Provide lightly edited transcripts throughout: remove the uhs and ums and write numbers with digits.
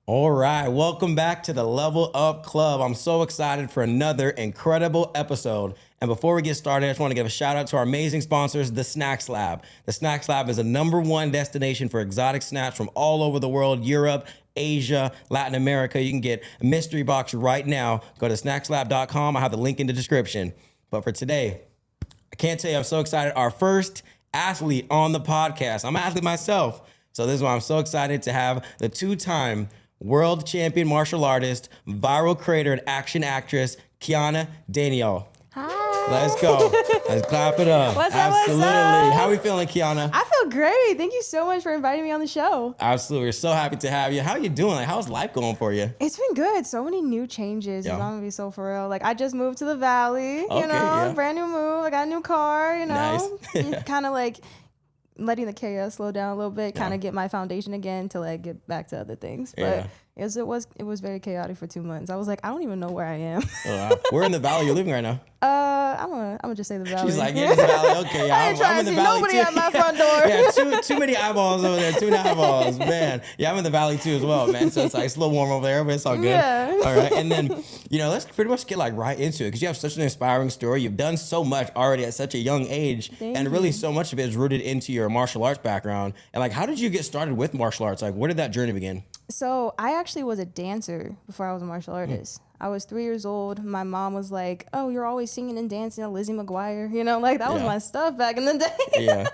All right, welcome back to the Level Up Club. I'm so excited for another incredible episode. And before we get started, I just want to give a shout out to our amazing sponsors, the Snacks Lab. The Snacks Lab is the #1 destination for exotic snacks from all over the world, Europe, Asia, Latin America. You can get a mystery box right now. Go to snackslab.com. I have the link in the description. But for today, I can't tell you, I'm so excited. Our first athlete on the podcast. I'm an athlete myself. So this is why I'm so excited to have the two-time world champion martial artist, viral creator, and action actress, Kiana Daigneault. Hi. Let's go. Let's clap it up. What's up, Absolutely. what's up? How are we feeling, Kiana? I feel great. Thank you so much for inviting me on the show. Absolutely. We're so happy to have you. How are you doing? Like, how's life going for you? It's been good. So many new changes. Yeah. I'm gonna be so for real. Like I just moved to the Valley. Okay, yeah. Brand new move. I got a new car. Nice. Kind of like letting the chaos slow down a little bit. Kind Yeah. of get my foundation again to like get back to other things. But Yeah. it was very chaotic for 2 months. I was like, I don't even know where I am. Oh, wow. We're in the valley you're living right now. I'm gonna just say the Valley. She's like, yeah, the valley. Okay, I ain't trying I'm to in see the valley nobody too. at my front door. Yeah, too many eyeballs over there. 2.5 eyeballs, man. Yeah, I'm in the valley too as well, man. So it's like it's a little warm over there, but it's all good. Yeah. All right, and then let's pretty much get like right into it because you have such an inspiring story. You've done so much already at such a young age, and really so much of it is rooted into your martial arts background. And like, how did you get started with martial arts? Like, where did that journey begin? So I actually was a dancer before I was a martial artist. I was 3 years old. My mom was like, "Oh, you're always singing and dancing at Lizzie McGuire." Like that was my stuff back in the day. Yeah.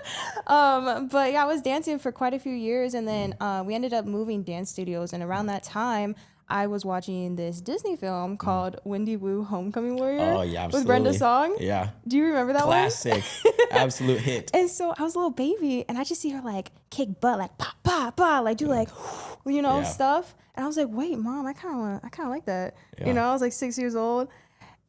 But yeah, I was dancing for quite a few years, and then we ended up moving dance studios. And around that time, I was watching this Disney film called Wendy Wu: Homecoming Warrior. Oh yeah, absolutely. With Brenda Song. Yeah. Do you remember that Classic. Absolute hit. And so I was a little baby, and I just see her like kick butt, like pa pa pa, like do like, stuff. And I was like, wait, mom, I kind of like that. Yeah. I was like 6 years old,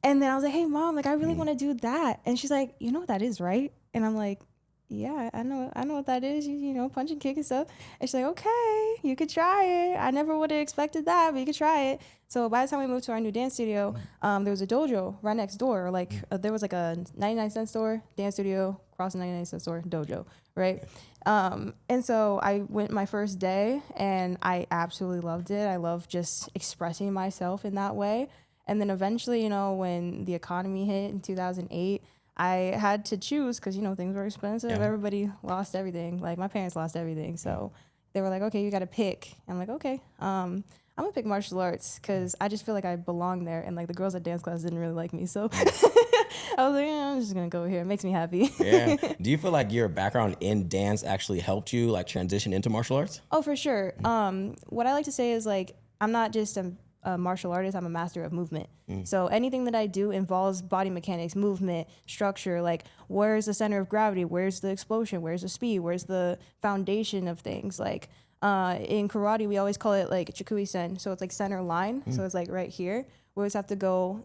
and then I was like, hey, mom, like I really want to do that. And she's like, you know what that is, right? And I'm like, yeah, I know what that is. Punch and kick and stuff. And she's like, okay, you could try it. I never would have expected that, but you could try it. So by the time we moved to our new dance studio, there was a dojo right next door. Like there was like a 99-cent store, dance studio, cross the 99-cent store, dojo, right? And so I went my first day, and I absolutely loved it. I love just expressing myself in that way. And then eventually, when the economy hit in 2008, I had to choose because, things were expensive. Yeah. Everybody lost everything. Like, my parents lost everything. So they were like, okay, you got to pick. I'm like, okay. I'm going to pick martial arts because I just feel like I belong there. And, like, the girls at dance class didn't really like me. So I was like, I'm just going to go here. It makes me happy. Yeah. Do you feel like your background in dance actually helped you, like, transition into martial arts? Oh, for sure. What I like to say is, like, I'm not just a martial artist, I'm a master of movement. So anything that I do involves body mechanics, movement, structure, like where's the center of gravity, where's the explosion, where's the speed, where's the foundation of things. Like in karate, we always call it like chikui-sen. So it's like center line. So it's like right here. We always have to go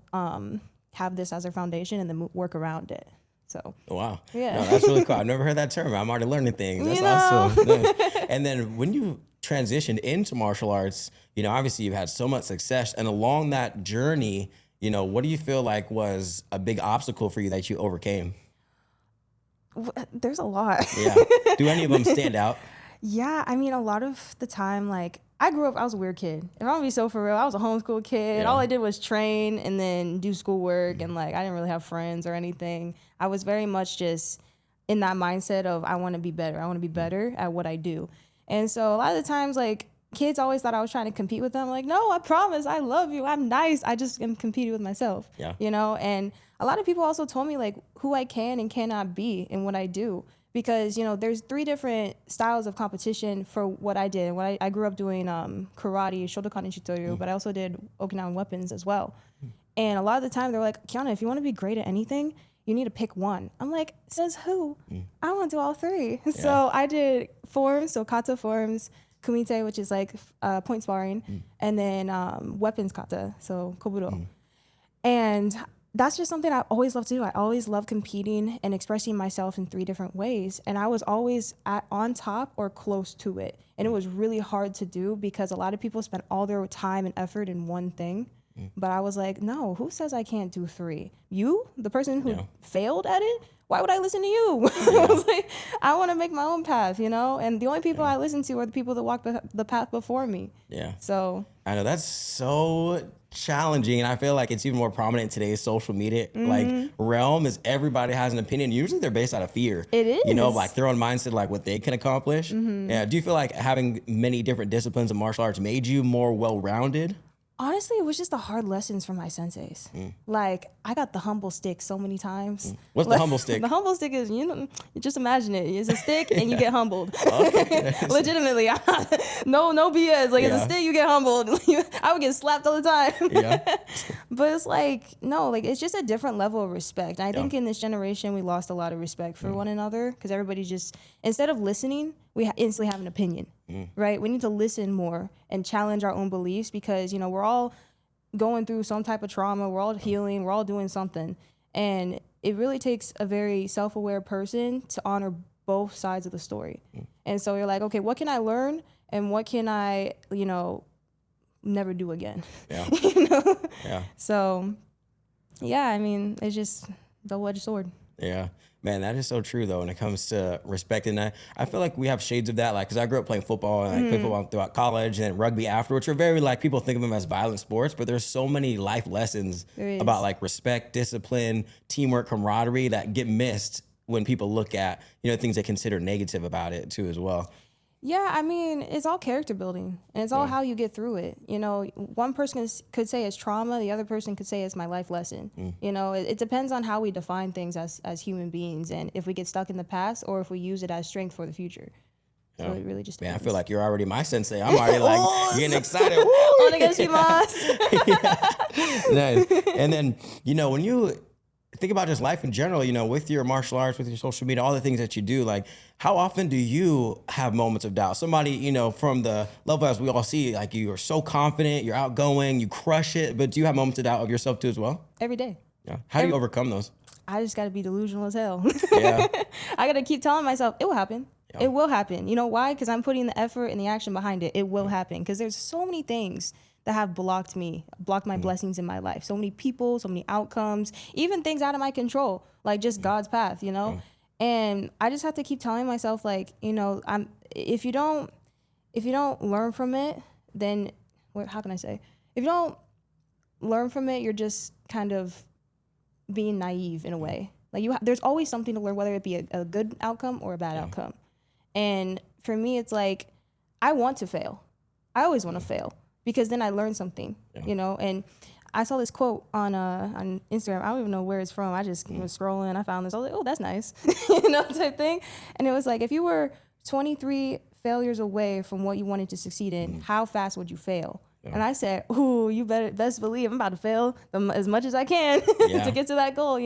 have this as our foundation and then work around it. So Wow. Yeah. No, that's really cool. I've never heard that term. I'm already learning things. That's awesome. Nice. And then when you transitioned into martial arts, obviously you've had so much success. And along that journey, what do you feel like was a big obstacle for you that you overcame? There's a lot. Yeah. Do any of them stand out? Yeah, I mean, a lot of the time, like, I was a weird kid. If I'm gonna be so for real, I was a homeschool kid. Yeah. All I did was train and then do schoolwork, and, like, I didn't really have friends or anything. I was very much just in that mindset of I want to be better. I want to be better at what I do. And so a lot of the times, like, kids always thought I was trying to compete with them. Like, no, I promise, I love you, I'm nice. I just am competing with myself, Yeah. And a lot of people also told me, like, who I can and cannot be in what I do. Because, there's 3 different styles of competition for what I did. When I grew up doing karate, Shotokan and Shitoryu, but I also did Okinawan weapons as well. And a lot of the time, they're like, Kiana, if you want to be great at anything, you need to pick one. I'm like, says who? I want to do all 3. Yeah. So I did forms, so kata forms, kumite, which is like point sparring, and then weapons kata, so kobudo. And that's just something I always love to do. I always love competing and expressing myself in 3 different ways. And I was always on top or close to it. And it was really hard to do because a lot of people spend all their time and effort in one thing. But I was like, no, who says I can't do 3? You, the person who failed at it, why would I listen to you? I was like, I want to make my own path, you know? And the only people I listen to are the people that walk the path before me. Yeah. So I know that's so challenging, and I feel like it's even more prominent in today's social media like realm. Is everybody has an opinion? Usually they're based out of fear. It is. You know, like their own mindset, like what they can accomplish. Yeah. Do you feel like having many different disciplines of martial arts made you more well-rounded? honestly, it was just the hard lessons from my senseis. Like, I got the humble stick so many times. What's the humble stick? The humble stick is, you just imagine it. It's a stick and you get humbled. Legitimately. No BS. Like, it's a stick, you get humbled. I would get slapped all the time. Yeah. But it's like, no, like, it's just a different level of respect. And I think in this generation, we lost a lot of respect for one another because everybody just, instead of listening, we instantly have an opinion, right? We need to listen more and challenge our own beliefs because, we're all going through some type of trauma. We're all healing. We're all doing something. And it really takes a very self-aware person to honor both sides of the story. And so you're like, okay, what can I learn? And what can I, never do again? Yeah. Yeah. So, yeah, I mean, it's just double-edged sword. Yeah. Man, that is so true, though, when it comes to respecting that. I feel like we have shades of that, like, because I grew up playing football, and I played football throughout college and rugby after, which are very, like, people think of them as violent sports, but there's so many life lessons about, like, respect, discipline, teamwork, camaraderie that get missed when people look at, things they consider negative about it, too, as well. Yeah, I mean, it's all character building, and it's all how you get through it. One person could say it's trauma, the other person could say it's my life lesson. It depends on how we define things as human beings, and if we get stuck in the past or if we use it as strength for the future. So it really just depends. Man, I feel like you're already my sensei. I'm already like getting excited. Nice. And then, when you think about just life in general, with your martial arts, with your social media, all the things that you do, like, how often do you have moments of doubt? Somebody, from the level as we all see, like, you are so confident, you're outgoing, you crush it, but do you have moments of doubt of yourself too as well? Every day. Yeah. How do you overcome those? I just got to be delusional as hell. Yeah. I got to keep telling myself, it will happen. Yeah. It will happen. You know why? Because I'm putting the effort and the action behind it. It will happen. Because there's so many things that have blocked my blessings in my life. So many people, so many outcomes, even things out of my control, like just God's path, And I just have to keep telling myself, like, if you don't learn from it, then how can I say? If you don't learn from it, you're just kind of being naive in a way. Like, there's always something to learn, whether it be a good outcome or a bad outcome. And for me, it's like, I want to fail. I always want to fail. Because then I learned something, and I saw this quote on Instagram. I don't even know where it's from. I just was scrolling. I found this. I was like, oh, that's nice, type thing. And it was like, if you were 23 failures away from what you wanted to succeed in, how fast would you fail? Yeah. And I said, ooh, you best believe I'm about to fail as much as I can to get to that goal,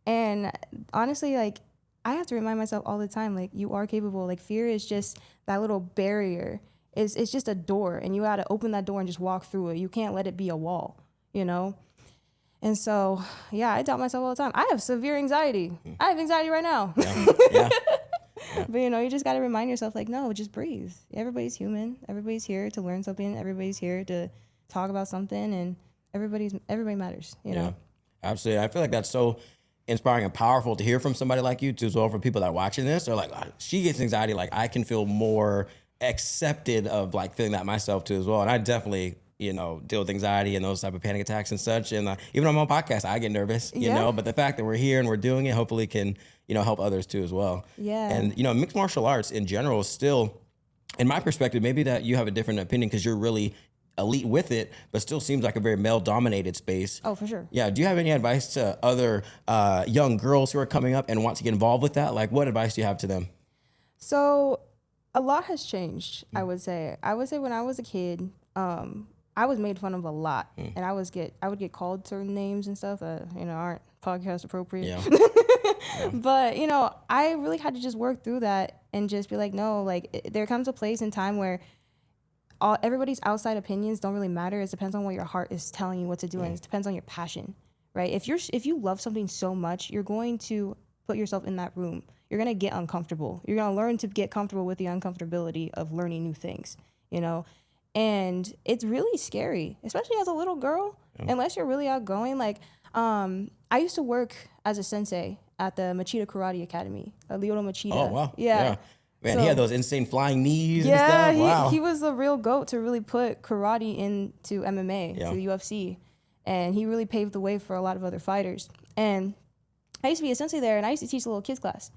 And honestly, like, I have to remind myself all the time, like, you are capable. Like, fear is just that little barrier. It's just a door, and you got to open that door and just walk through it. You can't let it be a wall, And so, yeah, I doubt myself all the time. I have severe anxiety. I have anxiety right now. Yeah. But, you just got to remind yourself, like, no, just breathe. Everybody's human. Everybody's here to learn something. Everybody's here to talk about something, and everybody matters, Yeah, absolutely. I feel like that's so inspiring and powerful to hear from somebody like you, too, as well, for people that are watching this. They're like, oh, she gets anxiety. Like, I can feel more accepted of, like, feeling that myself too as well. And I definitely, deal with anxiety and those type of panic attacks and such. And even on my podcast, I get nervous, but the fact that we're here and we're doing it hopefully can, help others too as well. Yeah. And, mixed martial arts in general is still, in my perspective, maybe that you have a different opinion because you're really elite with it, but still seems like a very male dominated space. Oh, for sure. Yeah. Do you have any advice to other young girls who are coming up and want to get involved with that? Like, what advice do you have to them? So, a lot has changed, I would say. I would say when I was a kid, I was made fun of a lot, and I would get called certain names and stuff that aren't podcast appropriate. Yeah. But I really had to just work through that and just be like, no, like there comes a place in time where everybody's outside opinions don't really matter. It depends on what your heart is telling you what to do, and it depends on your passion, right? If you love something so much, you're going to put yourself in that room. You're going to get uncomfortable. You're going to learn to get comfortable with the uncomfortability of learning new things, And it's really scary, especially as a little girl, unless you're really outgoing. Like, I used to work as a sensei at the Machida Karate Academy, Lyoto Machida. Oh, wow. Yeah. Man, So- he had those insane flying knees and Yeah, stuff. Wow. he was the real GOAT to really put karate into MMA, to the UFC. And he really paved the way for a lot of other fighters. And I used to be a sensei there, and I used to teach the little kids class.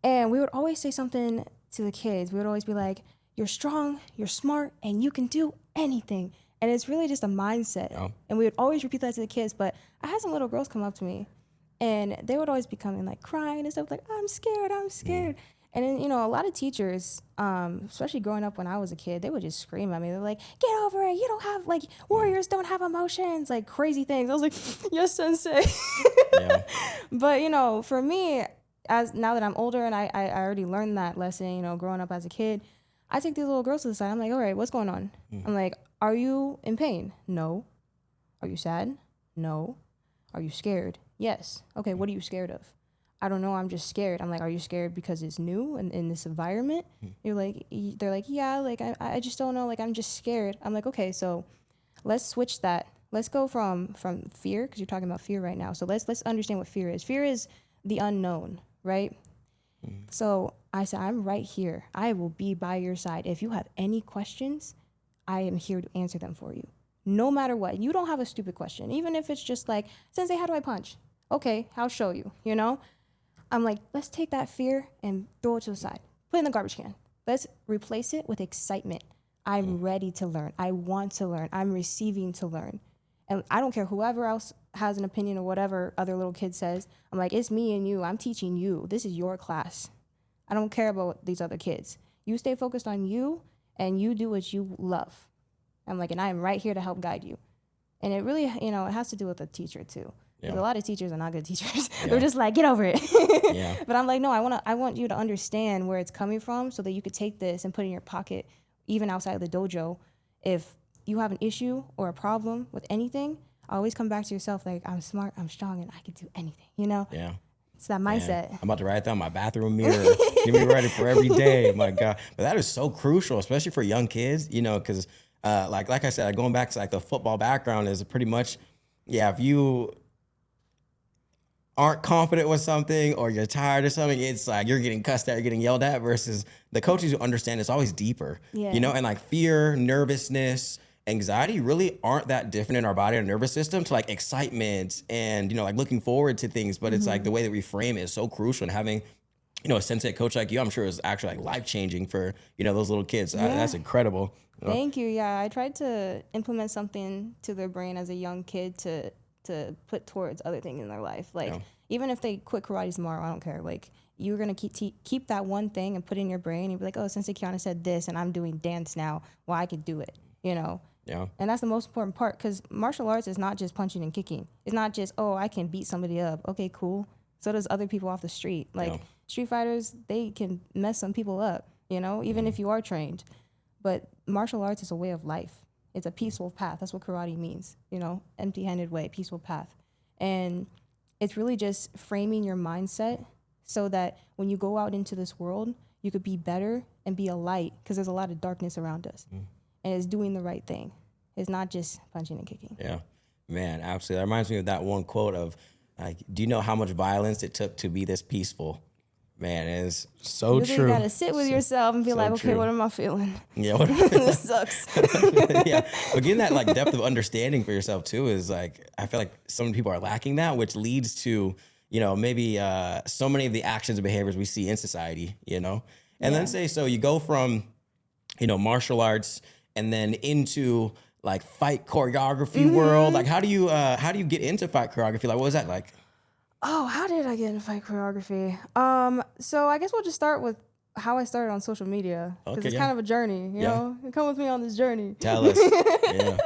And we would always say something to the kids. We would always be like, you're strong, you're smart, and you can do anything. And it's really just a mindset. Yeah. And we would always repeat that to the kids. But I had some little girls come up to me, and they would always be coming like crying and stuff like, I'm scared. And then, you know, a lot of teachers, especially growing up when I was a kid, they would just scream at me. They're like, get over it. You don't have, like, warriors don't have emotions, like crazy things. I was like, yes, sensei. Yeah. But, you know, for me, as now that I'm older and I already learned that lesson, you know, growing up as a kid, I take these little girls to the side. I'm like, all right, what's going on? I'm like, are you in pain? No. Are you sad? No. Are you scared? Yes. Okay, what are you scared of? I don't know, I'm just scared. I'm like, are you scared because it's new and in this environment? They're like, yeah, like, I just don't know, like, I'm just scared. I'm like, okay, so let's switch that. Let's go from fear, because you're talking about fear right now. So let's understand what fear is. Fear is the unknown, right? So I said, I'm right here. I will be by your side. If you have any questions, I am here to answer them for you. No matter what. You don't have a stupid question. Even if it's just like, Sensei, how do I punch? Okay, I'll show you, you know? I'm like, let's take that fear and throw it to the side. Put it in the garbage can. Let's replace it with excitement. I'm ready to learn. I want to learn. I'm receiving to learn. And I don't care whoever else has an opinion or whatever other little kid says. I'm like, it's me and you. I'm teaching you. This is your class. I don't care about these other kids. You stay focused on you and you do what you love. I'm like, and I am right here to help guide you. And it really, you know, it has to do with the teacher too. Yeah. A lot of teachers are not good teachers. Yeah. They're just like, get over it. Yeah. But I'm like, no, I want you to understand where it's coming from so that you could take this and put it in your pocket, even outside of the dojo. If you have an issue or a problem with anything, always come back to yourself like, I'm smart, I'm strong, and I can do anything, you know? Yeah. It's that mindset. Man, I'm about to write that on my bathroom mirror. Get me ready for every day. My God. But that is so crucial, especially for young kids, you know, because like I said, going back to like the football background is pretty much, if you aren't confident with something or you're tired or something, it's like you're getting cussed at, you're getting yelled at, versus the coaches who understand it's always deeper, you know, and like fear, nervousness, anxiety really aren't that different in our body or nervous system to like excitement and, you know, like looking forward to things. But it's like the way that we frame it is so crucial, and having, you know, a sensei coach like you, I'm sure is actually like life-changing for, you know, those little kids. That's incredible. You know? Thank you. Yeah, I tried to implement something to their brain as a young kid to put towards other things in their life. Like, even if they quit karate tomorrow, I don't care. Like, you're going to keep that one thing and put it in your brain and be like, oh, Sensei Kiana said this and I'm doing dance now. Well, I could do it, you know? Yeah. And that's the most important part, because martial arts is not just punching and kicking. It's not just, oh, I can beat somebody up. Okay, cool. So does other people off the street. Like, street fighters, they can mess some people up, you know, even if you are trained. But martial arts is a way of life. It's a peaceful path. That's what karate means, you know, empty-handed way, peaceful path. And it's really just framing your mindset so that when you go out into this world, you could be better and be a light, because there's a lot of darkness around us. And it's doing the right thing. It's not just punching and kicking. Yeah, man, absolutely. That reminds me of that one quote of, like, do you know how much violence it took to be this peaceful? Man, it's so you true. You gotta sit with yourself and be like, okay, what am I feeling? Yeah, this sucks. Yeah, but getting that like depth of understanding for yourself too is like, I feel like some people are lacking that, which leads to, you know, maybe so many of the actions and behaviors we see in society, you know. And then so you go from, you know, martial arts and then into like fight choreography world. Like, how do you get into fight choreography? Like, what was that like? Oh, how did I get into fight choreography? So I guess we'll just start with how I started on social media, because it's kind of a journey, you know? Come with me on this journey. Tell us. Yeah.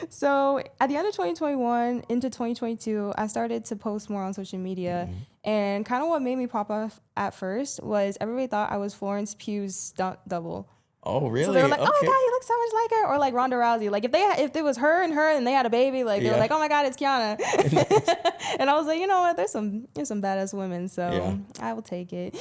So at the end of 2021 into 2022, I started to post more on social media. And kind of what made me pop off at first was everybody thought I was Florence Pugh's stunt double. Oh, really? So they were like, "Oh my Okay. God, you look so much like her," or like Ronda Rousey. Like if it was her and they had a baby, like they were like, "Oh my God, it's Kiana." And I was like, you know what? There's some badass women, so I will take it.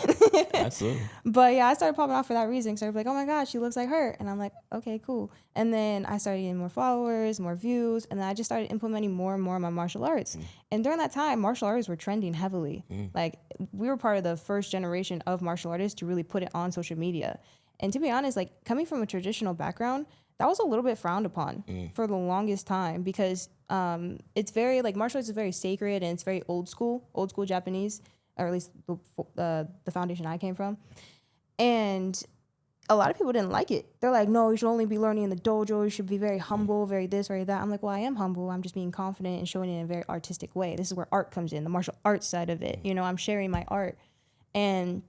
Absolutely. But yeah, I started popping off for that reason. So I was like, "Oh my God, she looks like her," and I'm like, "Okay, cool." And then I started getting more followers, more views, and then I just started implementing more and more of my martial arts. And during that time, martial arts were trending heavily. Like we were part of the first generation of martial artists to really put it on social media. And to be honest, like coming from a traditional background, that was a little bit frowned upon for the longest time because it's very like martial arts is very sacred and it's very old school Japanese, or at least the foundation I came from. And a lot of people didn't like it. They're like, no, you should only be learning in the dojo. You should be very humble, very this, very that. I'm like, well, I am humble. I'm just being confident and showing it in a very artistic way. This is where art comes in, the martial arts side of it. You know, I'm sharing my art. And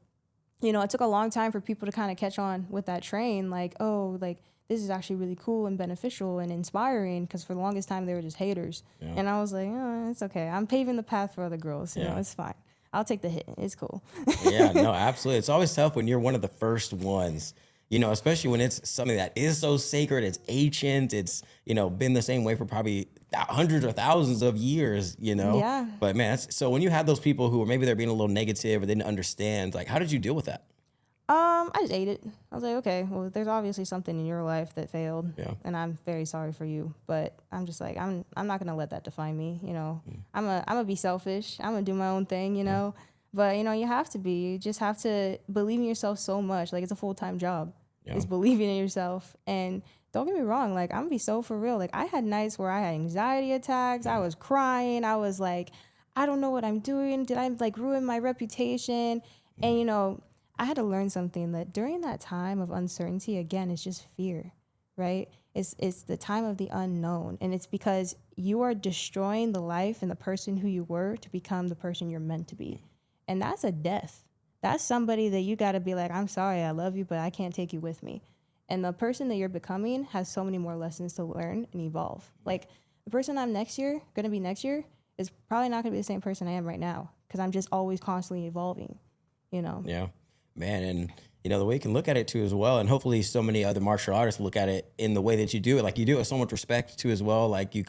you know, it took a long time for people to kind of catch on with that train. Like, oh, like this is actually really cool and beneficial and inspiring. Because for the longest time, they were just haters. Yeah. And I was like, oh, it's okay. I'm paving the path for other girls. You know, it's fine. I'll take the hit. It's cool. Yeah, no, absolutely. It's always tough when you're one of the first ones, you know, especially when it's something that is so sacred, it's ancient, it's, you know, been the same way for probably hundreds or thousands of years, you know? Yeah. But man, so when you had those people who were maybe they're being a little negative or they didn't understand, like, how did you deal with that? I just ate it. I was like, okay, well, there's obviously something in your life that failed, and I'm very sorry for you. But I'm just like, I'm not gonna let that define me. You know, I'm gonna be selfish. I'm gonna do my own thing. You know, but you know, you have to be. You just have to believe in yourself so much. Like it's a full-time job. It's believing in yourself. And don't get me wrong. Like I'm gonna be so for real. Like I had nights where I had anxiety attacks. I was crying. I was like, I don't know what I'm doing. Did I like ruin my reputation? And you know, I had to learn something that during that time of uncertainty, again, it's just fear, right? It's the time of the unknown. And it's because you are destroying the life and the person who you were to become the person you're meant to be. And that's a death. That's somebody that you got to be like, I'm sorry, I love you, but I can't take you with me. And the person that you're becoming has so many more lessons to learn and evolve. Like the person I'm going to be next year is probably not going to be the same person I am right now because I'm just always constantly evolving, you know? Yeah. Man, and you know, the way you can look at it too as well, and hopefully so many other martial artists look at it in the way that you do it. Like you do it with so much respect too as well. Like you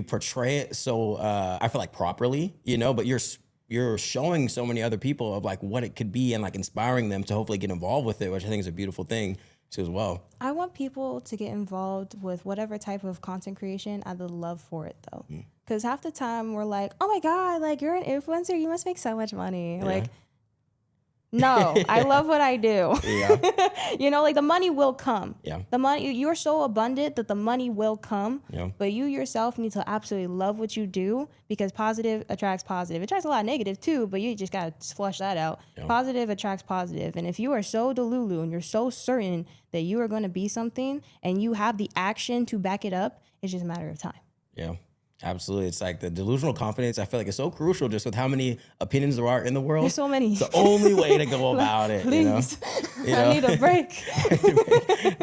portray it so I feel like properly, you know, but you're showing so many other people of like what it could be and like inspiring them to hopefully get involved with it, which I think is a beautiful thing too as well. I want people to get involved with whatever type of content creation. I'd love for it though. Because half the time we're like, oh my God, like you're an influencer, you must make so much money. Like, no, I love what I do. Yeah. You know, like the money will come. Yeah. The money, you're so abundant that the money will come. Yeah. But you yourself need to absolutely love what you do because positive attracts positive. It attracts a lot of negative too, but you just got to flush that out. Yeah. Positive attracts positive. And if you are so delulu and you're so certain that you are going to be something and you have the action to back it up, it's just a matter of time. Yeah. Absolutely. It's like the delusional confidence. I feel like it's so crucial just with how many opinions there are in the world. There's so many. It's the only way to go about it. Please. You know? I need a break.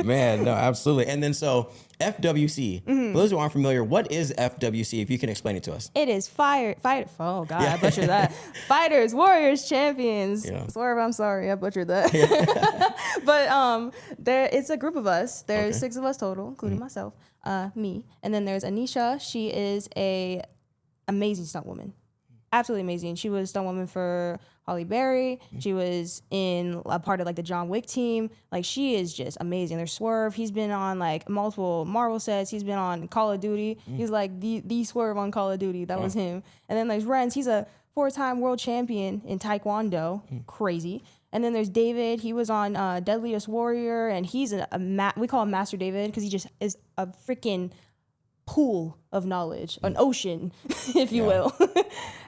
Man, no, absolutely. And then so FWC, for those who aren't familiar, what is FWC? If you can explain it to us. It is oh God, I butchered that. Fighters, warriors, champions. Yeah. Swerve, I'm sorry, I butchered that. But it's a group of us. There's 6 of us total, including myself. Me. And then there's Anisha. She is a amazing stunt woman. Absolutely amazing. She was stunt woman for Holly Berry. She was in a part of like the John Wick team. Like she is just amazing. There's Swerve. He's been on like multiple Marvel sets. He's been on Call of Duty. He's like the Swerve on Call of Duty. That was him. And then there's Renz. He's a 4-time world champion in Taekwondo. Crazy. And then there's David. He was on Deadliest Warrior, and he's we call him Master David because he just is a freaking pool of knowledge, an ocean, if you will.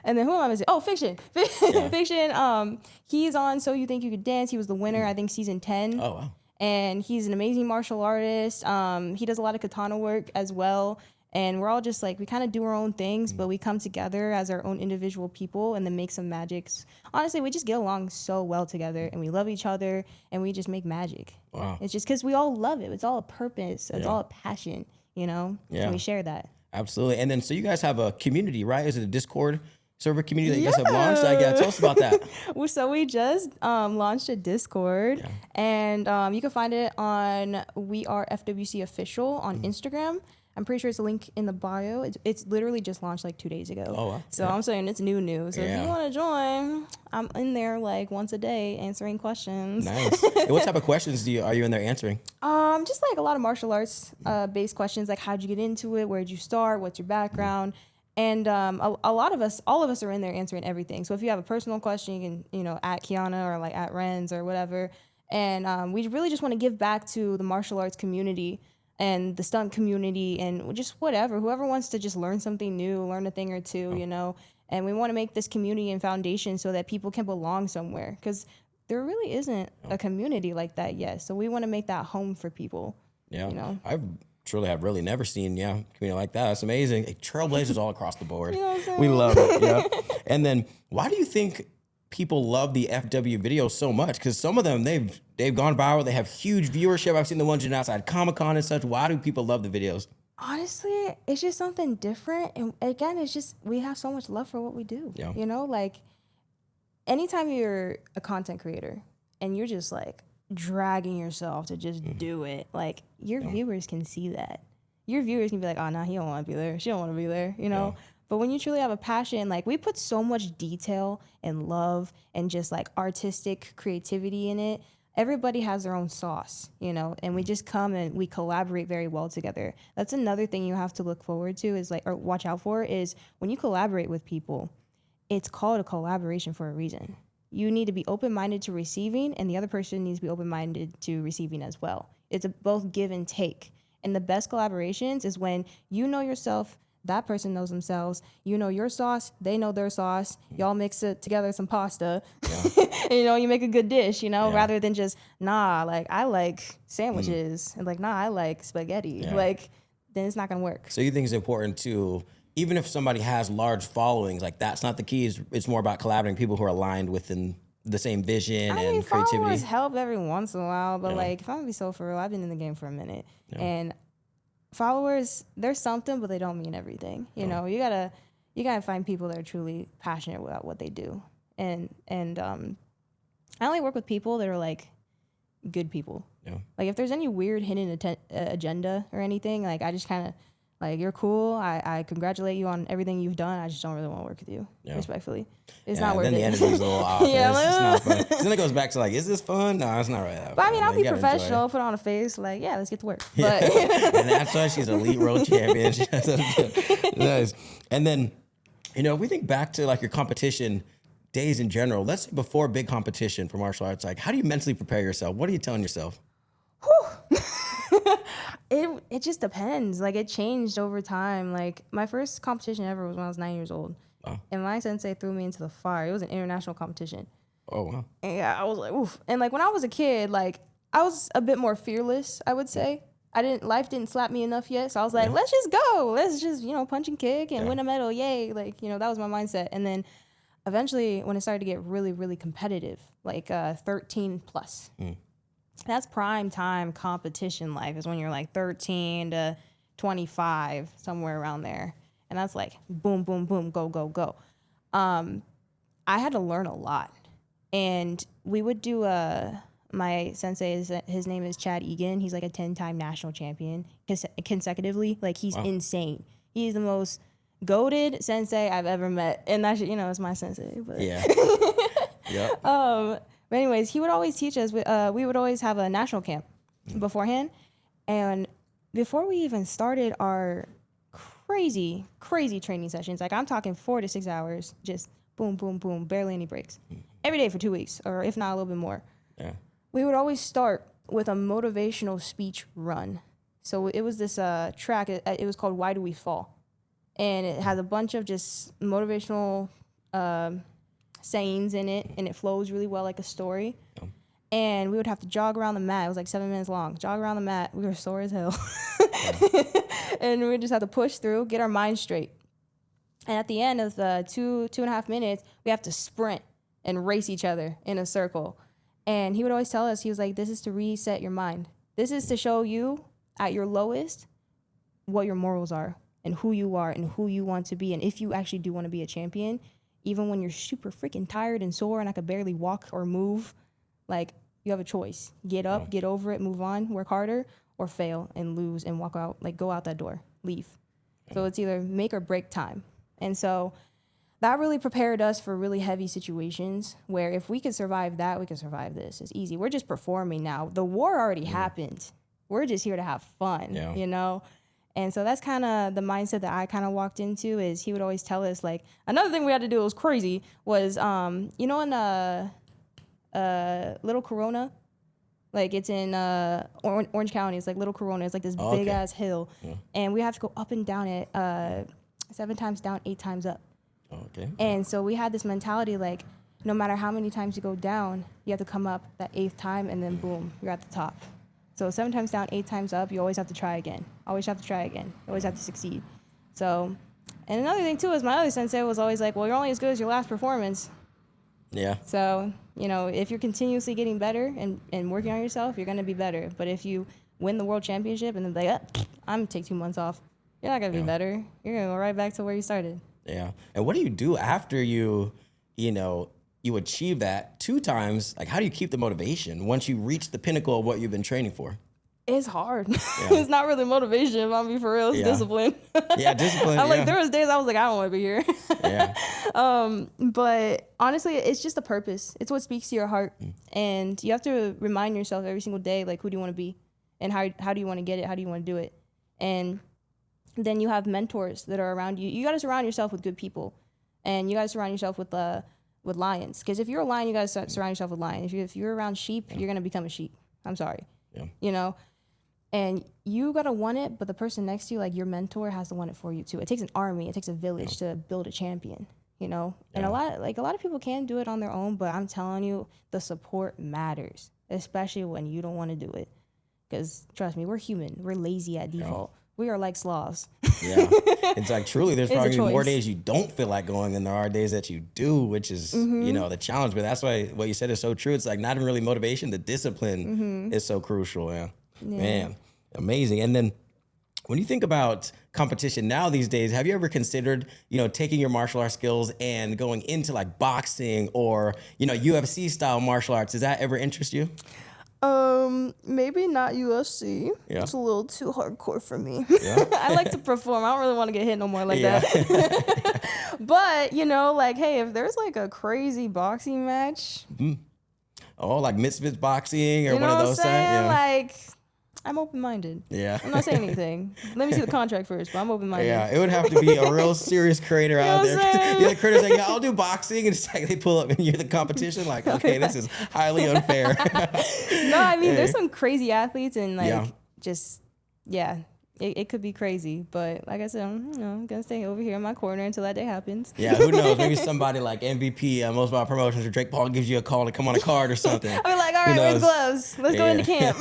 And then who am I missing? Oh, Fiction. Fiction. He's on So You Think You Could Dance. He was the winner, I think, season 10. Oh, wow. And he's an amazing martial artist. He does a lot of katana work as well. And we're all just like, we kind of do our own things, but we come together as our own individual people and then make some magics. Honestly, we just get along so well together and we love each other and we just make magic. Wow. It's just because we all love it. It's all a purpose. It's all a passion, you know? Yeah. And we share that. Absolutely. And then, so you guys have a community, right? Is it a Discord? server community that you guys have launched? Like, yeah, tell us about that. So we just launched a Discord, and you can find it on We Are FWC Official on Instagram. I'm pretty sure it's a link in the bio. It's literally just launched like 2 days ago. Oh, wow. So I'm saying it's new. So if you want to join, I'm in there like once a day answering questions. Nice. And what type of questions are you in there answering? Just like a lot of martial arts based questions, like how'd you get into it? Where'd you start? What's your background? And a lot of us, all of us are in there answering everything. So if you have a personal question, you can, at Kiana or like at Renz or whatever. And we really just want to give back to the martial arts community and the stunt community and just whoever wants to just learn something new, learn a thing or two, and we want to make this community and foundation so that people can belong somewhere, because there really isn't a community like that yet. So we want to make that home for people. Yeah. I truly have really never seen, community like that. It's amazing. Trailblazers all across the board. We love it. Yeah. And then why do you think people love the FW videos so much? Because some of them, they've gone viral. They have huge viewership. I've seen the ones outside Comic-Con and such. Why do people love the videos? Honestly, it's just something different. And again, it's just, we have so much love for what we do. Yeah. Like anytime you're a content creator and you're just like dragging yourself to just do it, like your viewers can see that. Your viewers can be like, oh, no, he don't want to be there. She don't want to be there, Yeah. But when you truly have a passion, like we put so much detail and love and just like artistic creativity in it. Everybody has their own sauce, and we just come and we collaborate very well together. That's another thing you have to look forward to or watch out for is when you collaborate with people, it's called a collaboration for a reason. You need to be open-minded to receiving, and the other person needs to be open-minded to receiving as well. It's both give and take. And the best collaborations is when you know yourself, that person knows themselves, you know your sauce, they know their sauce, y'all mix it together, some pasta, and, you make a good dish, rather than just, like I like sandwiches, and like, I like spaghetti. Like, then it's not gonna work. So you think it's important to, even if somebody has large followings, like that's not the key, it's more about collaborating people who are aligned within the same vision and creativity. Followers help every once in a while, but like, if I'm gonna be so for real, I've been in the game for a minute, and followers, they're something, but they don't mean everything. You gotta find people that are truly passionate about what they do. And I only work with people that are like good people. Yeah. Like if there's any weird hidden agenda or anything, like I just kind of like, you're cool. I congratulate you on everything you've done. I just don't really want to work with you, respectfully. It's not worth it. Then the energy's a little off. It's not fun. Then it goes back to like, is this fun? No, it's not right. But I mean, I'll be professional, put on a face, like, let's get to work. But and that's why she's elite world champion. Nice. And then, if we think back to like your competition days in general, let's say before a big competition for martial arts, like how do you mentally prepare yourself? What are you telling yourself? It just depends. Like it changed over time. Like my first competition ever was when I was 9 years old. Wow. And my sensei threw me into the fire. It was an international competition. Oh, wow. And I was like, oof. And like when I was a kid, like I was a bit more fearless, I would say. Life didn't slap me enough yet. So I was like, let's just go. Let's just, punch and kick and win a medal. Yay. Like, that was my mindset. And then eventually when it started to get really, really competitive, like 13 plus. That's prime time competition life is when you're like 13 to 25, somewhere around there. And that's like boom, boom, boom, go, go, go. I had to learn a lot. And we would do my sensei, his name is Chad Egan. He's like a 10-time national champion consecutively. Like he's insane. He's the most goated sensei I've ever met. And that's, it's my sensei. But. Yeah. But anyways, he would always teach us. We would always have a national camp beforehand. And before we even started our crazy, crazy training sessions, like I'm talking 4 to 6 hours, just boom, boom, boom, barely any breaks. Every day for 2 weeks, or if not a little bit more. Yeah. We would always start with a motivational speech run. So it was this track, it was called Why Do We Fall? And it has a bunch of just motivational sayings in it, and it flows really well like a story. Yeah. And we would have to jog around the mat. It was like 7 minutes long. Jog around the mat. We were sore as hell. And we just had to push through, get our mind straight. And at the end of the 2.5 minutes, we have to sprint and race each other in a circle. And he would always tell us, he was like, this is to reset your mind. This is to show you at your lowest what your morals are and who you want to be. And if you actually do want to be a champion, even when you're super freaking tired and sore and I could barely walk or move, like, you have a choice. Get up, get over it, move on, work harder, or fail and lose and walk out, like, go out that door, leave. So it's either make or break time. And so that really prepared us for really heavy situations where if we could survive that, we could survive this. It's easy. We're just performing now. The war already happened. We're just here to have fun, you know? And so that's kind of the mindset that I kind of walked into. Is he would always tell us, like, another thing we had to do, it was crazy, was, you know, in Little Corona, like, it's in Orange County. It's like Little Corona. It's like this big ass hill, and we have to go up and down it 7 times down, 8 times up. Okay. And so we had this mentality, like, no matter how many times you go down, you have to come up that 8th time, and then boom, you're at the top. So 7 times down, 8 times up, you always have to try again. Always have to try again. You always have to succeed. So, and another thing too is my other sensei was always like, well, you're only as good as your last performance. Yeah. So, you know, if you're continuously getting better and working on yourself, you're going to be better. But if you win the world championship and then like, I'm going to take 2 months off, you're not going to be better. You're going to go right back to where you started. Yeah. And what do you do after you achieve that 2 times? Like, how do you keep the motivation once you reach the pinnacle of what you've been training for? It's hard. Yeah. It's not really motivation, if I'm being for real. It's discipline. Yeah, discipline. I'm like, there was days I was like, I don't want to be here. Yeah. But honestly, it's just a purpose. It's what speaks to your heart. And you have to remind yourself every single day, like, who do you want to be? And how do you want to get it? How do you want to do it? And then you have mentors that are around you. You got to surround yourself with good people. And you got to surround yourself with lions. Because if you're a lion, you got to surround yourself with lions. If you're around sheep, you're going to become a sheep. I'm sorry. Yeah. You know? And you got to want it, but the person next to you, like your mentor, has to want it for you too. It takes an army. It takes a village to build a champion, you know? And a lot of people can do it on their own, but I'm telling you, the support matters, especially when you don't want to do it. Because trust me, we're human. We're lazy at default. We are like sloths. Yeah. It's like, truly, there's probably more days you don't feel like going than there are days that you do, which is, you know, the challenge. But that's why what you said is so true. It's like not even really motivation. The discipline is so crucial. Yeah. Man, amazing. And then when you think about competition now these days, have you ever considered, you know, taking your martial arts skills and going into like boxing or, you know, UFC style martial arts? Does that ever interest you? Maybe not UFC. Yeah. It's a little too hardcore for me. Yeah. I like to perform. I don't really want to get hit no more like that. But, you know, like, hey, if there's like a crazy boxing match. Oh, like Misfits boxing or you know one of what those I'm saying? Yeah. Like, I'm open-minded. Yeah. I'm not saying anything. Let me see the contract first, but I'm open-minded. Yeah, it would have to be a real serious creator out there. The other creator's like, yeah, I'll do boxing. And it's like they pull up and you're the competition. Like, okay, this is highly unfair. No, I mean, there's some crazy athletes and like, it could be crazy. But like I said, I'm going to stay over here in my corner until that day happens. Yeah, who knows? Maybe somebody like MVP, most of our promotions, or Drake Paul gives you a call to come on a card or something. I'll be like, all right, where's gloves? Let's go into camp.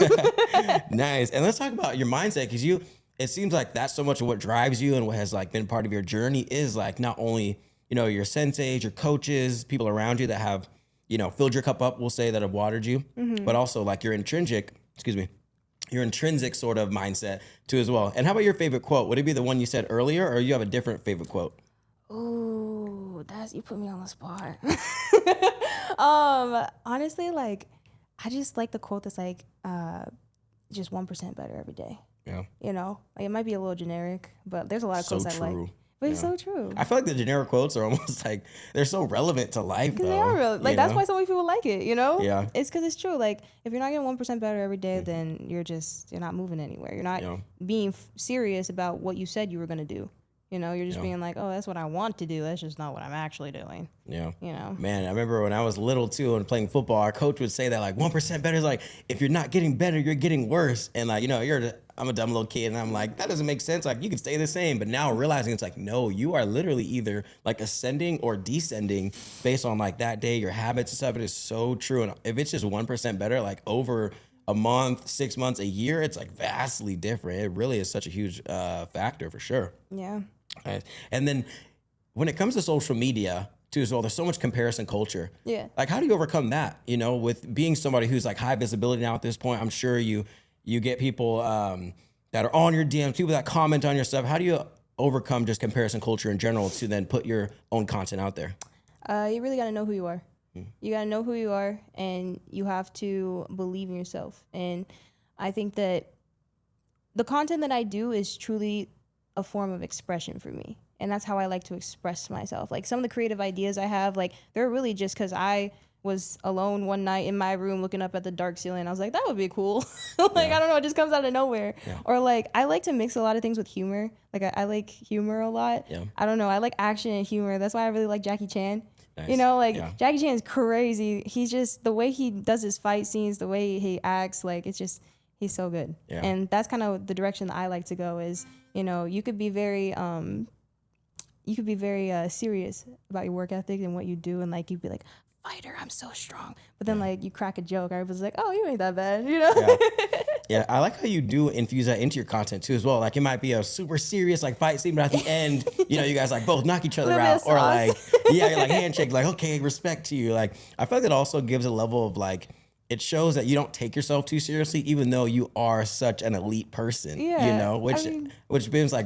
Nice. And let's talk about your mindset, because it seems like that's so much of what drives you and what has like been part of your journey is like not only, you know, your senseis, your coaches, people around you that have, you know, filled your cup up, we'll say, that have watered you, but also like your intrinsic sort of mindset too as well. And how about your favorite quote? Would it be the one you said earlier, or you have a different favorite quote? Ooh, you put me on the spot. Honestly, like, I just like the quote that's like, just 1% better every day. Yeah. You know, like, it might be a little generic, but there's a lot of quotes I like. But it's so true. I feel like the generic quotes are almost like, they're so relevant to life, though. Because they are real. Like, that's why so many people like it, you know? Yeah. It's because it's true. Like, if you're not getting 1% better every day, then you're not moving anywhere. You're not being serious about what you said you were going to do. You know, you're just being like, oh, that's what I want to do. That's just not what I'm actually doing. Yeah. You know? Man, I remember when I was little, too, and playing football, our coach would say that, like, 1% better is like, if you're not getting better, you're getting worse. And, like, you know, I'm a dumb little kid, and I'm like, that doesn't make sense. Like, you can stay the same. But now realizing it's like, no, you are literally either, like, ascending or descending based on, like, that day, your habits and stuff. It is so true. And if it's just 1% better, like, over a month, 6 months, a year, it's, like, vastly different. It really is such a huge factor for sure. Yeah. Right. And then when it comes to social media too as well, there's so much comparison culture. Yeah. Like, how do you overcome that? You know, with being somebody who's like high visibility now at this point, I'm sure you get people that are on your DMs, people that comment on your stuff. How do you overcome just comparison culture in general to then put your own content out there? You really got to know who you are. You got to know who you are, and you have to believe in yourself. And I think that the content that I do is truly a form of expression for me. And that's how I like to express myself. Like some of the creative ideas I have, like they're really just because I was alone one night in my room looking up at the dark ceiling. I was like, that would be cool. Like, I don't know, it just comes out of nowhere. Yeah. Or like, I like to mix a lot of things with humor. Like I like humor a lot. Yeah. I don't know, I like action and humor. That's why I really like Jackie Chan. Nice. You know, like Jackie Chan is crazy. He's just, the way he does his fight scenes, the way he acts, like it's just, he's so good. Yeah. And that's kind of the direction that I like to go is, you know, you could be very serious about your work ethic and what you do, and like you'd be like, fighter, I'm so strong. But then like you crack a joke, everybody's like, oh, you ain't that bad, you know? Yeah, I like how you do infuse that into your content too as well. Like it might be a super serious like fight scene, but at the end, you know, you guys like both knock each other out, or like you're like handshake, like okay, respect to you. Like I feel like it also gives a level of like, it shows that you don't take yourself too seriously, even though you are such an elite person. Yeah, you know, which brings like